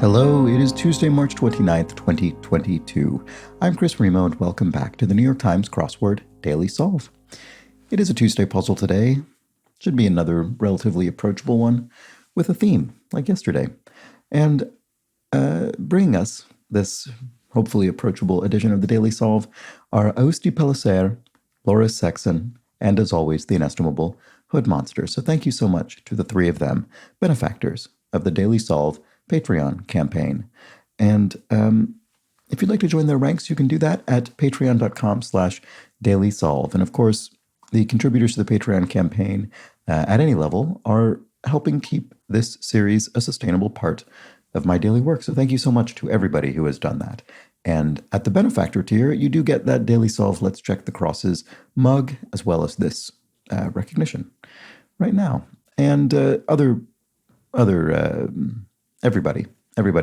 Hello, it is Tuesday, March 29th, 2022. I'm Chris Remo, and welcome back to the New York Times Crossword Daily Solve. It is a Tuesday puzzle today. Should be another relatively approachable one with a theme, like yesterday. And bringing us this hopefully approachable edition of the Daily Solve are Austi Pellicer, Loris Sexton, and as always, the inestimable Hood Monster. So thank you so much to the three of them, benefactors of the Daily Solve Patreon campaign. And if you'd like to join their ranks, you can do that at patreon.com/dailysolve. And of course, the contributors to the Patreon campaign at any level are helping keep this series a sustainable part of my daily work. So thank you so much to everybody who has done that. And at the benefactor tier, you do get that Daily Solve Let's Check the Crosses mug, as well as this recognition right now. And everybody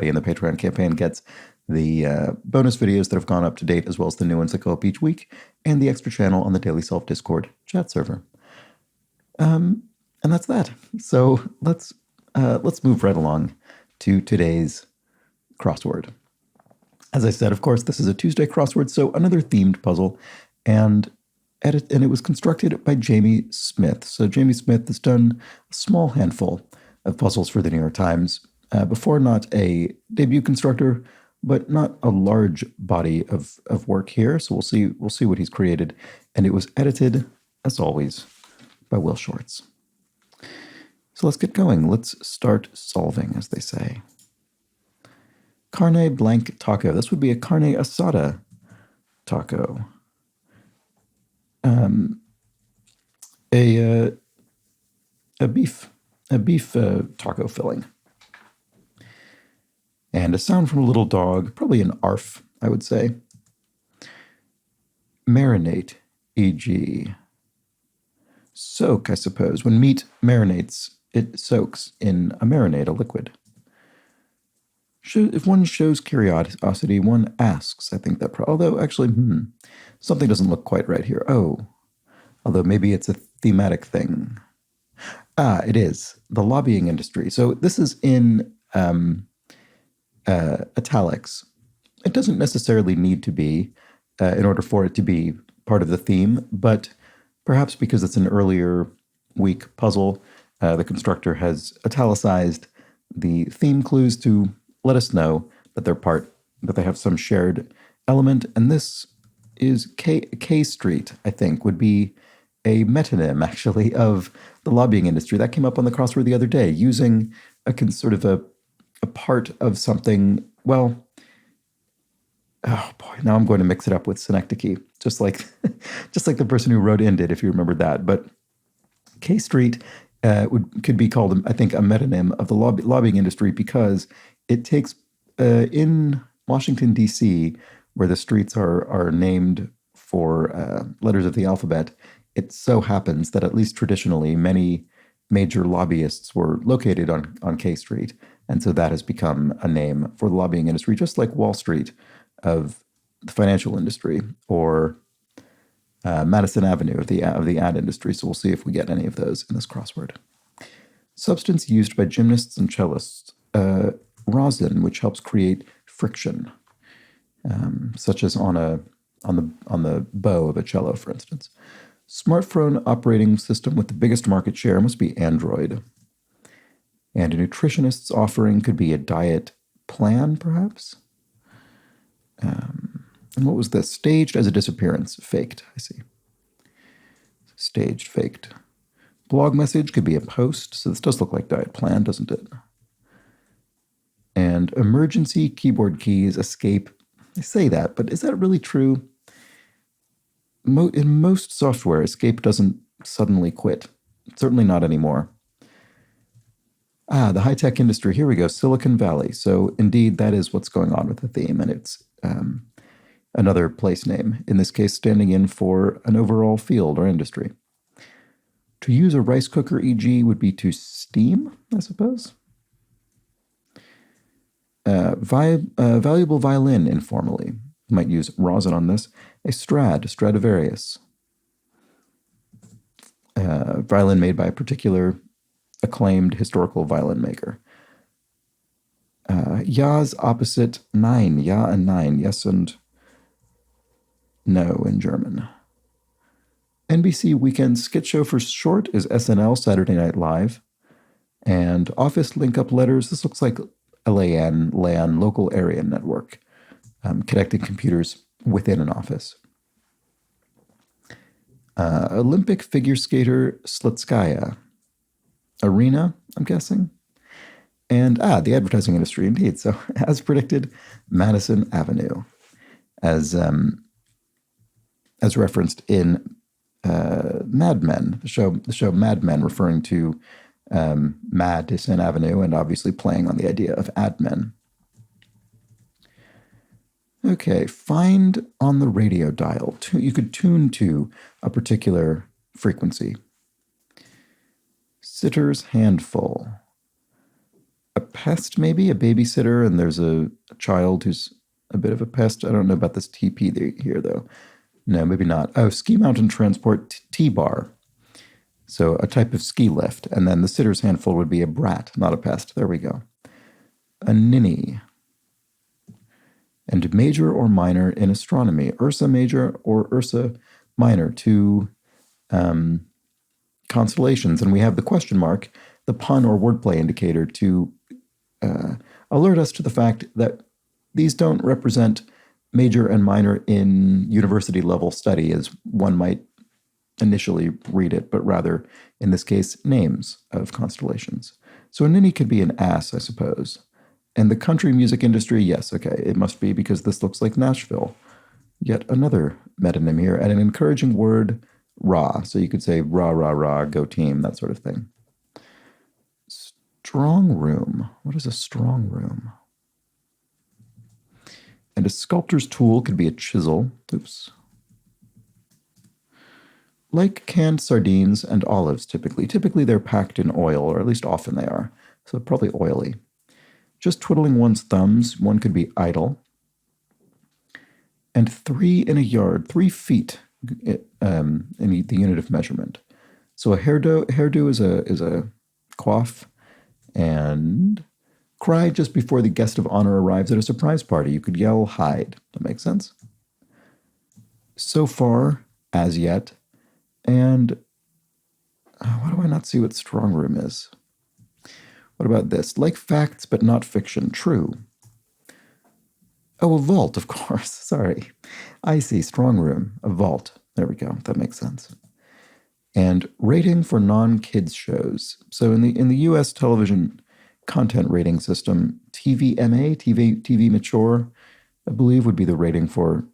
in the Patreon campaign gets the bonus videos that have gone up to date, as well as the new ones that go up each week, and the extra channel on the Daily Solve Discord chat server. And that's that. So let's move right along to today's crossword. As I said, of course, this is a Tuesday crossword, so another themed puzzle, and it was constructed by Jamie Smith. So Jamie Smith has done a small handful of puzzles for the New York Times before, not a debut constructor, but not a large body of work here. So we'll see what he's created. And it was edited, as always, by Will Shorts. So let's get going. Let's start solving, as they say. Carne blank taco. This would be a carne asada taco. A beef taco filling. And a sound from a little dog, probably an arf, I would say. Marinate, e.g. Soak, I suppose. When meat marinates, it soaks in a marinade, a liquid. If one shows curiosity, one asks, I think that, although actually, something doesn't look quite right here. Oh, although maybe it's a thematic thing. It is. The lobbying industry. So this is in italics. It doesn't necessarily need to be in order for it to be part of the theme, but perhaps because it's an earlier week puzzle, the constructor has italicized the theme clues to let us know that that they have some shared element. And this is K Street, I think, would be a metonym, actually, of the lobbying industry. That came up on the crossword the other day, using a part of something. Well, oh boy, now I'm going to mix it up with synecdoche, just like the person who wrote in did, if you remember that. But K Street could be called, I think, a metonym of the lobbying industry, because it takes in Washington, D.C., where the streets are named for letters of the alphabet. It so happens that, at least traditionally, many major lobbyists were located on K Street. And so that has become a name for the lobbying industry, just like Wall Street of the financial industry, or Madison Avenue of the ad industry. So we'll see if we get any of those in this crossword. Substance used by gymnasts and cellists. Rosin, which helps create friction, such as on the bow of a cello, for instance. Smartphone operating system with the biggest market share must be Android. And a nutritionist's offering could be a diet plan, perhaps. And what was this? Staged as a disappearance. Faked, I see. Staged, faked. Blog message could be a post. So this does look like diet plan, doesn't it? And emergency keyboard keys, escape. I say that, but is that really true? In most software, escape doesn't suddenly quit. Certainly not anymore. The high-tech industry. Here we go, Silicon Valley. So indeed, that is what's going on with the theme, and it's another place name, in this case standing in for an overall field or industry. To use a rice cooker, e.g., would be to steam, I suppose. Valuable violin, informally. You might use rosin on this. A Stradivarius. Violin made by a particular acclaimed historical violin maker. Ja's opposite nein. Ja and nein. Yes and no in German. NBC Weekend Skit Show for short is SNL, Saturday Night Live. And Office Link-Up Letters, this looks like LAN, Local Area Network, connecting computers within an office. Olympic figure skater Slitskaya. Arena, I'm guessing. And, the advertising industry, indeed. So, as predicted, Madison Avenue. As referenced in Mad Men, the show Mad Men, referring to Madison Avenue and obviously playing on the idea of admin. Okay, find on the radio dial. You could tune to a particular frequency. Sitter's handful. A pest, maybe? A babysitter, and there's a child who's a bit of a pest. I don't know about this TP here, though. No, maybe not. Oh, ski mountain transport T-bar. So a type of ski lift. And then the sitter's handful would be a brat, not a pest. There we go. A ninny. And major or minor in astronomy. Ursa Major or Ursa Minor, two constellations. And we have the question mark, the pun or wordplay indicator, to alert us to the fact that these don't represent major and minor in university level study as one might initially read it, but rather, in this case, names of constellations. So a ninny could be an ass, I suppose. And the country music industry, yes, okay, it must be because this looks like Nashville. Yet another metonym here, and an encouraging word, rah. So you could say rah, rah, rah, go team, that sort of thing. Strong room. What is a strong room? And a sculptor's tool could be a chisel. Oops. Like canned sardines and olives, typically. Typically, they're packed in oil, or at least often they are. So probably oily. Just twiddling one's thumbs, one could be idle. And 3 in a yard, 3 feet in the unit of measurement. So a hairdo is a coif, and cry just before the guest of honor arrives at a surprise party. You could yell, hide. That makes sense? So far, as yet. And why do I not see what strong room is? What about this? Like facts, but not fiction. True. Oh, a vault, of course. Sorry. I see. Strong room. A vault. There we go. That makes sense. And rating for non-kids shows. So in the U.S. television content rating system, TVMA, TV mature, I believe would be the rating for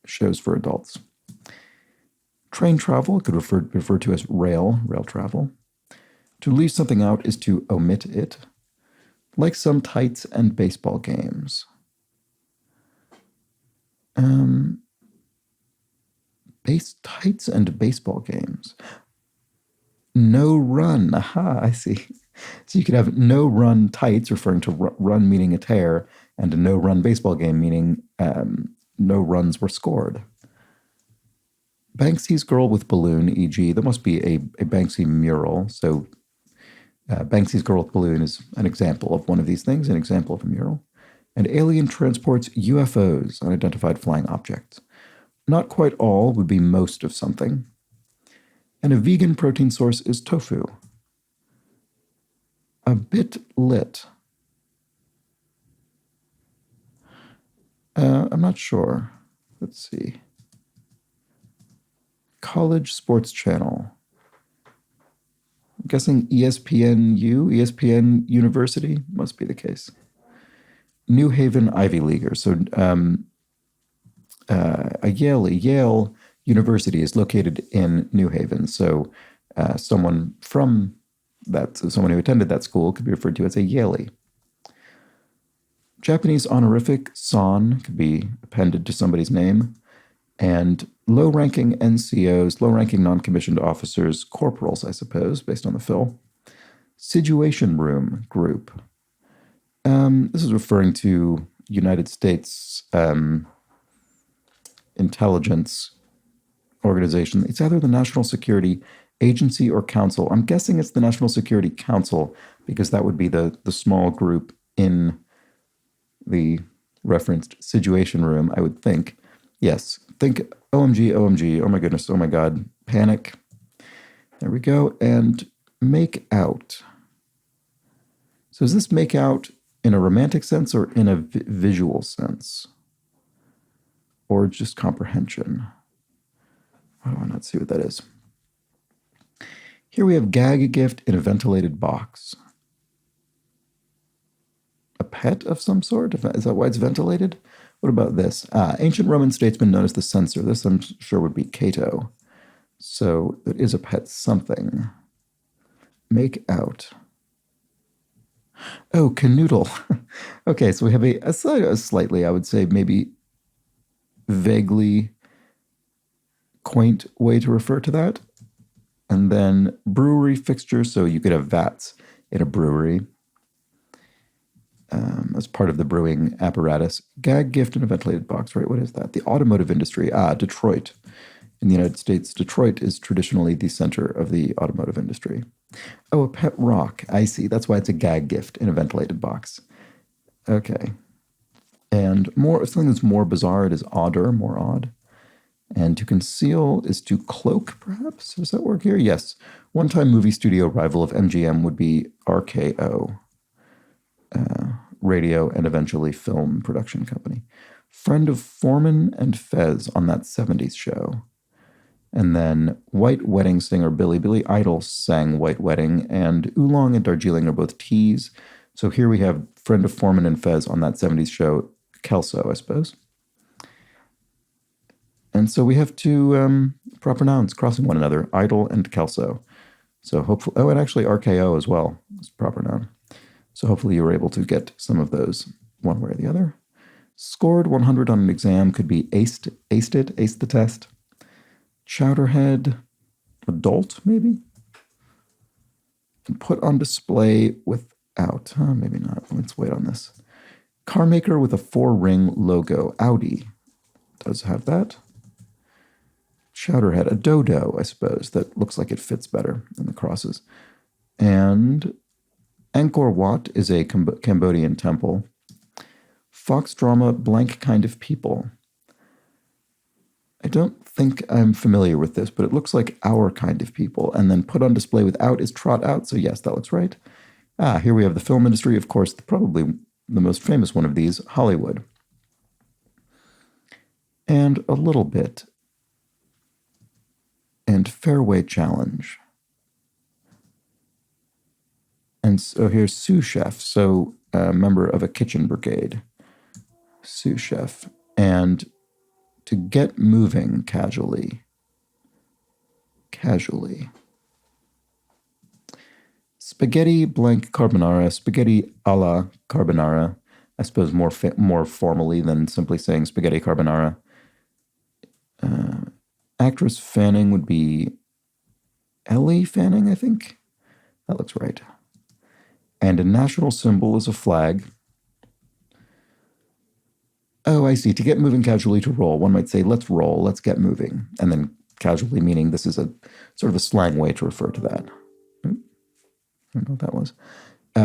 shows for adults. Train travel could refer to as rail travel. To leave something out is to omit it. Like some tights and baseball games. Tights and baseball games. No run. Aha, I see. So you could have no run tights, referring to run meaning a tear, and a no run baseball game meaning no runs were scored. Banksy's Girl with Balloon, e.g., that must be a Banksy mural. So Banksy's Girl with Balloon is an example of one of these things, an example of a mural. And alien transports UFOs, unidentified flying objects. Not quite all would be most of something. And a vegan protein source is tofu. A bit lit. I'm not sure. Let's see. College Sports Channel. I'm guessing ESPN University must be the case. New Haven Ivy Leaguer. So Yale University is located in New Haven. So someone who attended that school could be referred to as a Yalie. Japanese honorific san could be appended to somebody's name. And low-ranking NCOs, low-ranking non-commissioned officers, corporals, I suppose, based on the fill. Situation Room Group. This is referring to United States intelligence organization. It's either the National Security Agency or Council. I'm guessing it's the National Security Council because that would be the small group in the referenced Situation Room, I would think. Yes, think OMG, OMG, oh my goodness, oh my God, panic. There we go, and make out. So is this make out in a romantic sense or in a visual sense? Or just comprehension? Why do I not see what that is? Here we have gag a gift in a ventilated box. A pet of some sort? Is that why it's ventilated? What about this? Ancient Roman statesman known as the censor. This I'm sure would be Cato. So it is a pet something. Make out. Oh, canoodle. Okay, so we have a slightly, I would say, maybe vaguely quaint way to refer to that. And then brewery fixture, so you could have vats in a brewery as part of the brewing apparatus. Gag gift in a ventilated box, right? What is that? The automotive industry. Detroit. In the United States, Detroit is traditionally the center of the automotive industry. Oh, a pet rock. I see. That's why it's a gag gift in a ventilated box. Okay. And something that's more bizarre, it is odder, more odd. And to conceal is to cloak, perhaps? Does that work here? Yes. One-time movie studio rival of MGM would be RKO, radio and eventually film production company. Friend of Foreman and Fez on that 70s show. And then White Wedding singer Billy Idol sang White Wedding, and Oolong and Darjeeling are both teas. So here we have Friend of Foreman and Fez on that 70s show, Kelso, I suppose. And so we have two proper nouns crossing one another, Idol and Kelso. So hopefully, and actually RKO as well is proper noun. So hopefully you were able to get some of those one way or the other. Scored 100 on an exam could be aced the test. Chowderhead, adult maybe? And put on display without, maybe not, let's wait on this. Car maker with a 4-ring logo, Audi, does have that. Chowderhead, a dodo, I suppose, that looks like it fits better than the crosses. And Angkor Wat is a Cambodian temple. Fox drama, blank kind of people. I don't think I'm familiar with this, but it looks like our kind of people. And then put on display without is trot out, so yes, that looks right. Here we have the film industry, of course, probably the most famous one of these, Hollywood. And a little bit. And Fairway Challenge. And so here's sous chef, so a member of a kitchen brigade. Sous chef. And to get moving casually. Casually. Spaghetti blank carbonara, spaghetti alla carbonara. I suppose more formally than simply saying spaghetti carbonara. Actress Fanning would be Ellie Fanning, I think. That looks right. And a national symbol is a flag. Oh, I see. To get moving casually, to roll. One might say, let's roll, let's get moving. And then casually meaning this is a sort of a slang way to refer to that. I don't know what that was.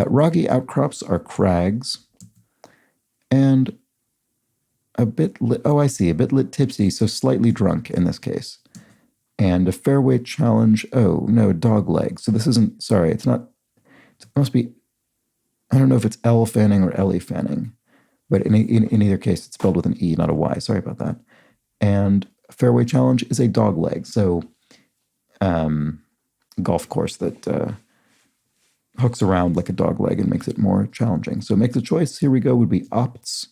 Rocky outcrops are crags. And a bit lit, a bit lit tipsy, so slightly drunk in this case. And a fairway challenge, dog leg. So this isn't, sorry, it's not, it must be, I don't know if it's L Fanning or Ellie Fanning. But in either case, it's spelled with an E, not a Y. Sorry about that. And fairway challenge is a dog leg. So golf course that hooks around like a dog leg and makes it more challenging. So make the choice. Here we go. Would be opts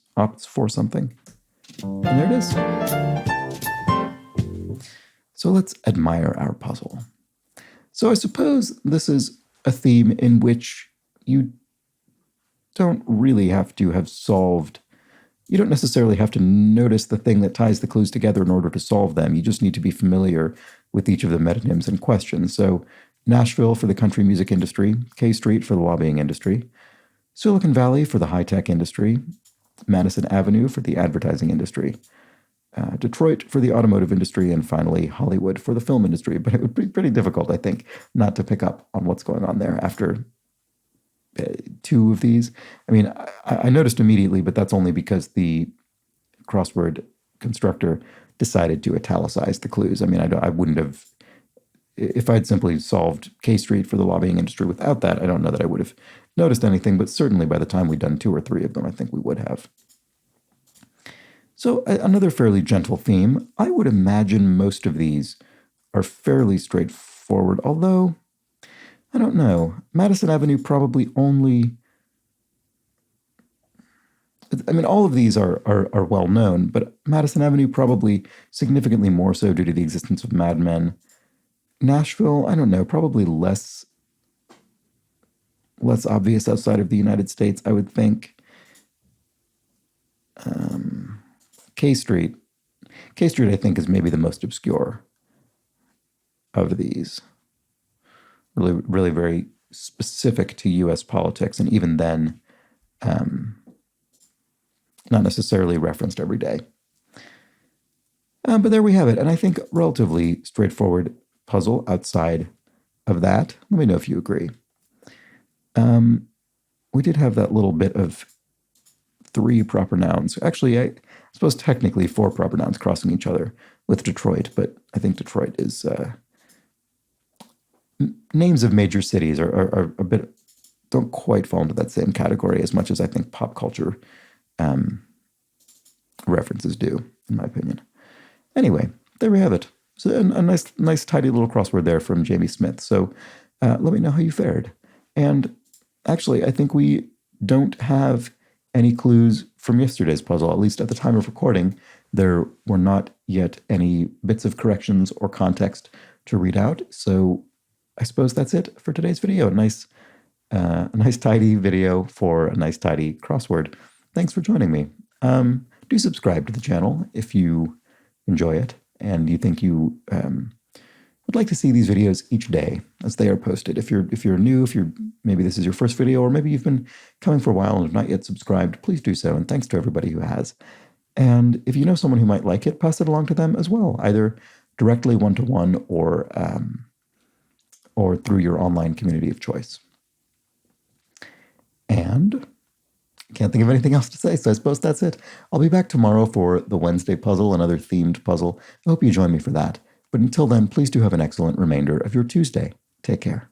for something. And there it is. So let's admire our puzzle. So I suppose this is a theme in which you don't really have to have solved, you don't necessarily have to notice the thing that ties the clues together in order to solve them. You just need to be familiar with each of the metonyms in question. So Nashville for the country music industry, K Street for the lobbying industry, Silicon Valley for the high-tech industry, Madison Avenue for the advertising industry, Detroit for the automotive industry, and finally Hollywood for the film industry. But it would be pretty difficult, I think, not to pick up on what's going on there after two of these. I mean, I noticed immediately, but that's only because the crossword constructor decided to italicize the clues. I mean, I wouldn't have, if I'd simply solved K Street for the lobbying industry without that, I don't know that I would have noticed anything, but certainly by the time we'd done 2 or 3 of them, I think we would have. So another fairly gentle theme. I would imagine most of these are fairly straightforward, although I don't know. Madison Avenue probably only. I mean, all of these are well known, but Madison Avenue probably significantly more so due to the existence of Mad Men. Nashville, I don't know, probably less obvious outside of the United States, I would think. K Street. K Street, I think, is maybe the most obscure of these. Really, really very specific to U.S. politics, and even then, not necessarily referenced every day. But there we have it, and I think relatively straightforward puzzle outside of that. Let me know if you agree. We did have that little bit of 3 proper nouns. Actually, I suppose technically 4 proper nouns crossing each other with Detroit, but I think Detroit is... names of major cities are a bit... don't quite fall into that same category as much as I think pop culture references do, in my opinion. Anyway, there we have it. So a nice, tidy little crossword there from Jamie Smith. So let me know how you fared. And actually, I think we don't have any clues from yesterday's puzzle, at least at the time of recording. There were not yet any bits of corrections or context to read out. So I suppose that's it for today's video. A nice, tidy video for a nice, tidy crossword. Thanks for joining me. Do subscribe to the channel if you enjoy it and you think you would like to see these videos each day as they are posted. If you're new, maybe this is your first video, or maybe you've been coming for a while and have not yet subscribed, please do so. And thanks to everybody who has. And if you know someone who might like it, pass it along to them as well, either directly one-to-one or through your online community of choice. And I can't think of anything else to say, so I suppose that's it. I'll be back tomorrow for the Wednesday puzzle, another themed puzzle. I hope you join me for that. But until then, please do have an excellent remainder of your Tuesday. Take care.